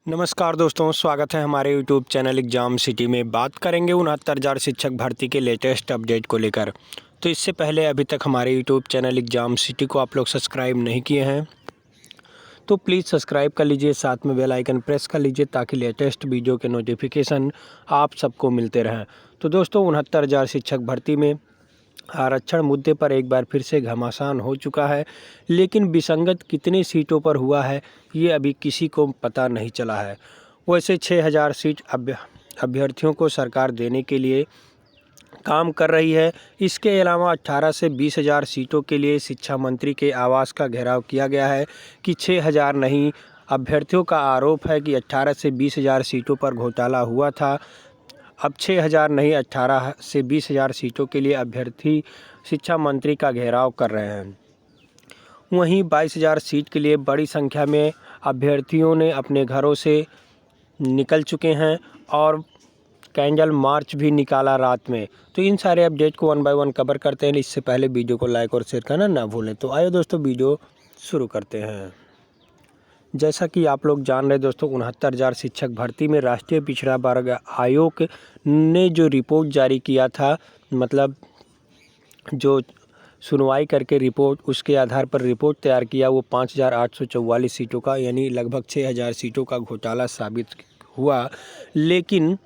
नमस्कार दोस्तों, स्वागत है हमारे यूट्यूब चैनल एग्ज़ाम सिटी में। बात करेंगे 69,000 शिक्षक भर्ती के लेटेस्ट अपडेट को लेकर। तो इससे पहले अभी तक हमारे यूट्यूब चैनल एग्ज़ाम सिटी को आप लोग सब्सक्राइब नहीं किए हैं तो प्लीज़ सब्सक्राइब कर लीजिए, साथ में बेल आइकन प्रेस कर लीजिए ताकि लेटेस्ट वीडियो के नोटिफिकेशन आप सबको मिलते रहें। तो दोस्तों 69,000 शिक्षक भर्ती में आरक्षण मुद्दे पर एक बार फिर से घमासान हो चुका है, लेकिन विसंगत कितनी सीटों पर हुआ है ये अभी किसी को पता नहीं चला है। वैसे 6,000 सीट अभ्यर्थियों को सरकार देने के लिए काम कर रही है। इसके अलावा 18 से 20,000 सीटों के लिए शिक्षा मंत्री के आवास का घेराव किया गया है कि 6,000 नहीं। अभ्यर्थियों का आरोप है कि 18 से 20,000 सीटों पर घोटाला हुआ था। अब 6,000 नहीं, 18 से 20,000 सीटों के लिए अभ्यर्थी शिक्षा मंत्री का घेराव कर रहे हैं। वहीं 22,000 सीट के लिए बड़ी संख्या में अभ्यर्थियों ने अपने घरों से निकल चुके हैं और कैंडल मार्च भी निकाला रात में। तो इन सारे अपडेट को वन बाय वन कवर करते हैं। इससे पहले वीडियो को लाइक और शेयर करना ना भूलें। तो आइए दोस्तों वीडियो शुरू करते हैं। जैसा कि आप लोग जान रहे दोस्तों, 69,000 शिक्षक भर्ती में राष्ट्रीय पिछड़ा वर्ग आयोग ने जो रिपोर्ट जारी किया था, मतलब जो सुनवाई करके रिपोर्ट, उसके आधार पर रिपोर्ट तैयार किया, वो 5,844 सीटों का यानी लगभग 6,000 सीटों का घोटाला साबित हुआ। लेकिन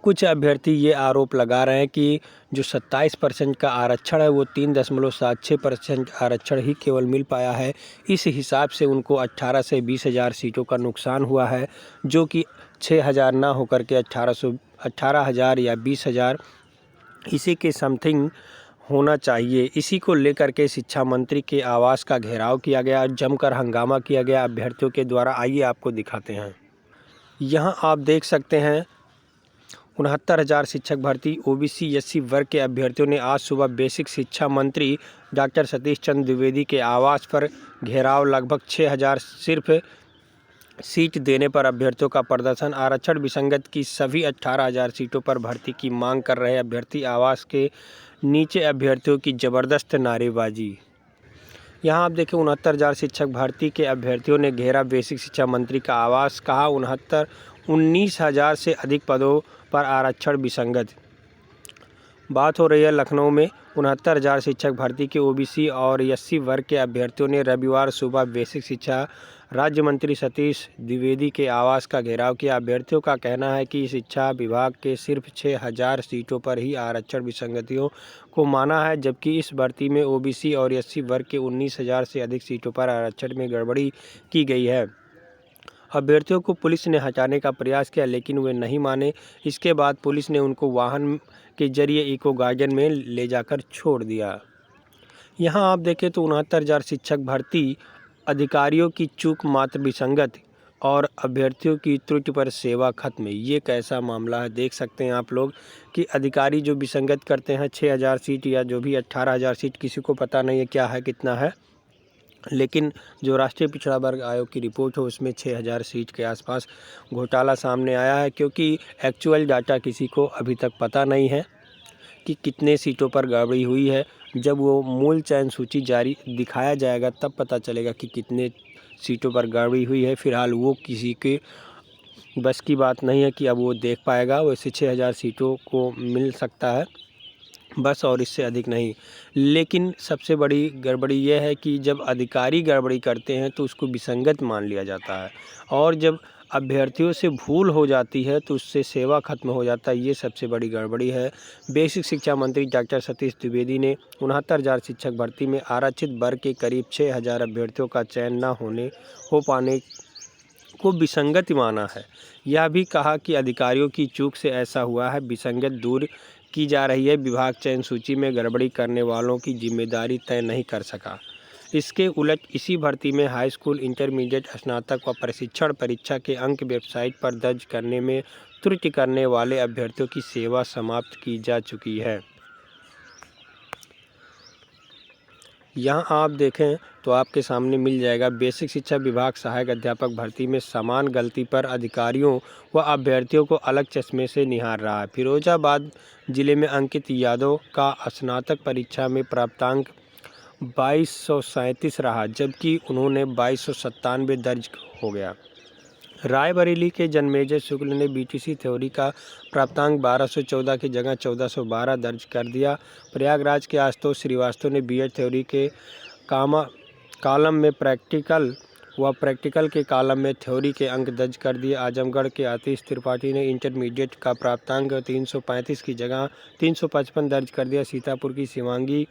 कुछ अभ्यर्थी ये आरोप लगा रहे हैं कि जो 27% का आरक्षण है वो 3.76% आरक्षण ही केवल मिल पाया है। इस हिसाब से उनको 18 से 20,000 सीटों का नुकसान हुआ है, जो कि 6,000 ना होकर के 18,000 या 20,000 इसी के समथिंग होना चाहिए। इसी को लेकर के शिक्षा मंत्री के आवास का घेराव किया गया, जमकर हंगामा किया गया अभ्यर्थियों के द्वारा। आइए आपको दिखाते हैं। यहाँ आप देख सकते हैं 69,000 शिक्षक भर्ती ओबीसी एससी वर्ग के अभ्यर्थियों ने आज सुबह बेसिक शिक्षा मंत्री डॉक्टर सतीश चंद्र द्विवेदी के आवास पर घेराव। लगभग 6,000 सिर्फ सीट देने पर अभ्यर्थियों का प्रदर्शन। आरक्षण विसंगत की सभी 18,000 सीटों पर भर्ती की मांग कर रहे अभ्यर्थी आवास के नीचे अभ्यर्थियों की ज़बरदस्त नारेबाजी। यहाँ आप देखें 69,000 शिक्षक भर्ती के अभ्यर्थियों ने घेरा बेसिक शिक्षा मंत्री का आवास। कहा 19,000 से अधिक पदों पर आरक्षण विसंगत। बात हो रही है लखनऊ में 69,000 शिक्षक भर्ती के ओबीसी और एससी वर्ग के अभ्यर्थियों ने रविवार सुबह बेसिक शिक्षा राज्य मंत्री सतीश द्विवेदी के आवास का घेराव किया। अभ्यर्थियों का कहना है कि शिक्षा विभाग के सिर्फ 6,000 सीटों पर ही आरक्षण विसंगतियों को माना है, जबकि इस भर्ती में ओबीसी और एससी वर्ग के 19,000 से अधिक सीटों पर आरक्षण में गड़बड़ी की गई है। अभ्यर्थियों को पुलिस ने हटाने का प्रयास किया, लेकिन वे नहीं माने। इसके बाद पुलिस ने उनको वाहन के जरिए इको गार्डन में ले जाकर छोड़ दिया। यहाँ आप देखें तो 69,000 शिक्षक भर्ती अधिकारियों की चूक मात्र विसंगत और अभ्यर्थियों की त्रुटि पर सेवा खत्म। ये कैसा मामला है, देख सकते हैं आप लोग कि अधिकारी जो विसंगत करते हैं 6,000 सीट या जो भी 18,000 सीट, किसी को पता नहीं है क्या है कितना है, लेकिन जो राष्ट्रीय पिछड़ा वर्ग आयोग की रिपोर्ट है उसमें 6,000 सीट के आसपास घोटाला सामने आया है। क्योंकि एक्चुअल डाटा किसी को अभी तक पता नहीं है कि कितने सीटों पर गड़बड़ी हुई है। जब वो मूल चयन सूची जारी दिखाया जाएगा तब पता चलेगा कि कितने सीटों पर गड़बड़ी हुई है। फिलहाल वो किसी के बस की बात नहीं है कि अब वो देख पाएगा। वैसे 6,000 सीटों को मिल सकता है बस, और इससे अधिक नहीं। लेकिन सबसे बड़ी गड़बड़ी यह है कि जब अधिकारी गड़बड़ी करते हैं तो उसको विसंगत मान लिया जाता है, और जब अभ्यर्थियों से भूल हो जाती है तो उससे सेवा खत्म हो जाता है। ये सबसे बड़ी गड़बड़ी है। बेसिक शिक्षा मंत्री डॉक्टर सतीश द्विवेदी ने 69,000 शिक्षक भर्ती में आरक्षित वर्ग के करीब 6,000 अभ्यर्थियों का चयन न हो पाने को विसंगत माना है। यह भी कहा कि अधिकारियों की चूक से ऐसा हुआ है। विसंगत दूर की जा रही है। विभाग चयन सूची में गड़बड़ी करने वालों की जिम्मेदारी तय नहीं कर सका। इसके उलट इसी भर्ती में हाई स्कूल, इंटरमीडिएट, स्नातक व प्रशिक्षण परीक्षा के अंक वेबसाइट पर दर्ज करने में त्रुटि करने वाले अभ्यर्थियों की सेवा समाप्त की जा चुकी है। यहाँ आप देखें तो आपके सामने मिल जाएगा बेसिक शिक्षा विभाग सहायक अध्यापक भर्ती में समान गलती पर अधिकारियों व अभ्यर्थियों को अलग चश्मे से निहार रहा है। फिरोजाबाद जिले में अंकित यादव का स्नातक परीक्षा में प्राप्तांक 2237 रहा, जबकि उन्होंने 2297 दर्ज हो गया। रायबरेली के जन्मेजय शुक्ल ने बीटीसी थ्योरी का प्राप्तांक 1214 की जगह 1412 दर्ज कर दिया। प्रयागराज के आशुतोष श्रीवास्तव ने बीएड थ्योरी के कॉलम में प्रैक्टिकल के कॉलम में थ्योरी के अंक दर्ज कर दिए। आजमगढ़ के आतिश त्रिपाठी ने इंटरमीडिएट का प्राप्तांक 335 की जगह 355 दर्ज कर दिया। सीतापुर की शिवांगी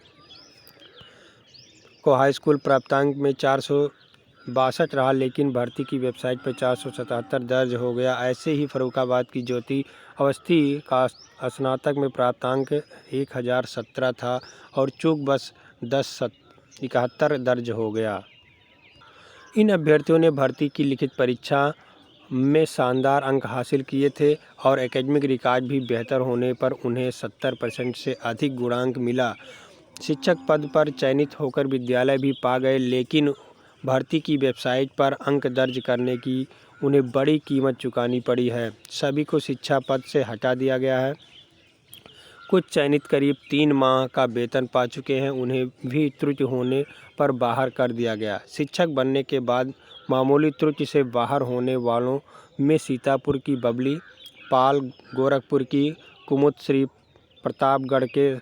को हाई स्कूल प्राप्तांक में 462 रहा, लेकिन भर्ती की वेबसाइट पर 477 दर्ज हो गया। ऐसे ही फर्रुखाबाद की ज्योति अवस्थी का स्नातक में प्राप्तांक 1017 था और चूक बस 1071 दर्ज हो गया। इन अभ्यर्थियों ने भर्ती की लिखित परीक्षा में शानदार अंक हासिल किए थे और एकेडमिक रिकॉर्ड भी बेहतर होने पर उन्हें 70% से अधिक गुणांक मिला। शिक्षक पद पर चयनित होकर विद्यालय भी पा गए, लेकिन भर्ती की वेबसाइट पर अंक दर्ज करने की उन्हें बड़ी कीमत चुकानी पड़ी है। सभी को शिक्षा पद से हटा दिया गया है। कुछ चयनित करीब 3 माह का वेतन पा चुके हैं, उन्हें भी त्रुटि होने पर बाहर कर दिया गया। शिक्षक बनने के बाद मामूली त्रुटि से बाहर होने वालों में सीतापुर की बबली पाल, गोरखपुर की कुमुदश्री, प्रतापगढ़ के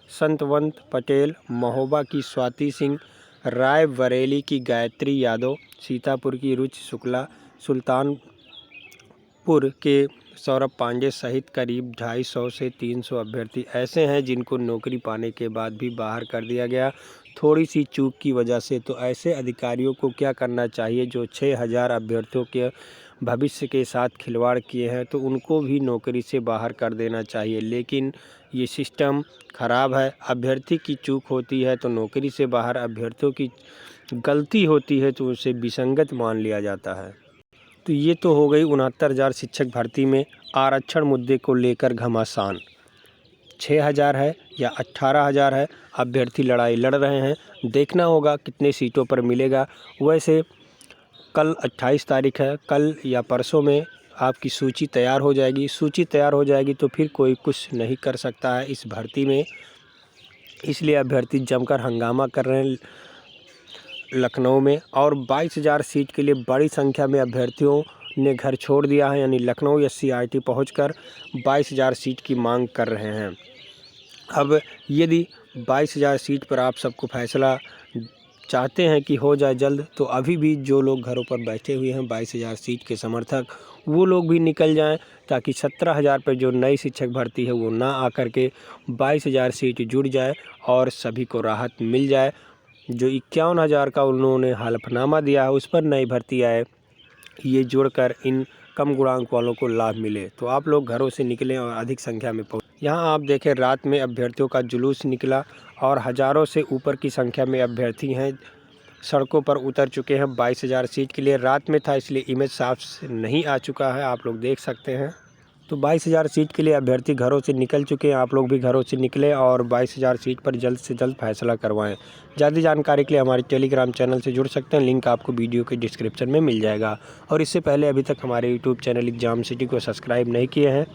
संतवंत पटेल, महोबा की स्वाति सिंह, रायबरेली की गायत्री यादव, सीतापुर की रुचि शुक्ला, सुल्तानपुर के सौरभ पांडे सहित करीब 250 से 300 अभ्यर्थी ऐसे हैं जिनको नौकरी पाने के बाद भी बाहर कर दिया गया थोड़ी सी चूक की वजह से। तो ऐसे अधिकारियों को क्या करना चाहिए जो 6000 अभ्यर्थियों के भविष्य के साथ खिलवाड़ किए हैं, तो उनको भी नौकरी से बाहर कर देना चाहिए। लेकिन ये सिस्टम ख़राब है। अभ्यर्थी की चूक होती है तो नौकरी से बाहर, अभ्यर्थियों की गलती होती है तो उसे विसंगत मान लिया जाता है। तो ये तो हो गई 69,000 शिक्षक भर्ती में आरक्षण मुद्दे को लेकर घमासान। 6000 है या 18,000 है, अभ्यर्थी लड़ाई लड़ रहे हैं। देखना होगा कितने सीटों पर मिलेगा। वैसे कल 28 तारीख है, कल या परसों में आपकी सूची तैयार हो जाएगी। सूची तैयार हो जाएगी तो फिर कोई कुछ नहीं कर सकता है इस भर्ती में। इसलिए अभ्यर्थी जमकर हंगामा कर रहे हैं लखनऊ में, और 22,000 सीट के लिए बड़ी संख्या में अभ्यर्थियों ने घर छोड़ दिया है, यानी लखनऊ SCRT पहुंचकर 22,000 सीट की मांग कर रहे हैं। अब यदि 22,000 सीट पर आप सबको फैसला चाहते हैं कि हो जाए जल्द, तो अभी भी जो लोग घरों पर बैठे हुए हैं 22,000 सीट के समर्थक, वो लोग भी निकल जाएं, ताकि 17,000 पर जो नई शिक्षक भर्ती है वो ना आकर के 22,000 सीट जुड़ जाए और सभी को राहत मिल जाए। जो 51,000 का उन्होंने हलफनामा दिया है उस पर नई भर्ती आए, ये जोड़कर इन कम गुणांक वालों को लाभ मिले। तो आप लोग घरों से निकलें और अधिक संख्या में यहाँ आप देखें रात में अभ्यर्थियों का जुलूस निकला और हज़ारों से ऊपर की संख्या में अभ्यर्थी हैं सड़कों पर उतर चुके हैं 22,000 सीट के लिए। रात में था इसलिए इमेज साफ नहीं आ चुका है, आप लोग देख सकते हैं। तो 22,000 सीट के लिए अभ्यर्थी घरों से निकल चुके हैं। आप लोग भी घरों से निकले और 22,000 सीट पर जल्द से जल्द फैसला करवाएं। ज़्यादा जानकारी के लिए हमारे टेलीग्राम चैनल से जुड़ सकते हैं, लिंक आपको वीडियो के डिस्क्रिप्शन में मिल जाएगा। और इससे पहले अभी तक हमारे यूट्यूब चैनल एग्जाम सिटी को सब्सक्राइब नहीं किए हैं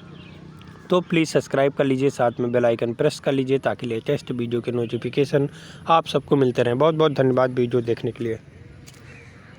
तो प्लीज़ सब्सक्राइब कर लीजिए, साथ में बेल आइकन प्रेस कर लीजिए ताकि लेटेस्ट वीडियो के नोटिफिकेशन आप सबको मिलते रहें। बहुत बहुत धन्यवाद वीडियो देखने के लिए।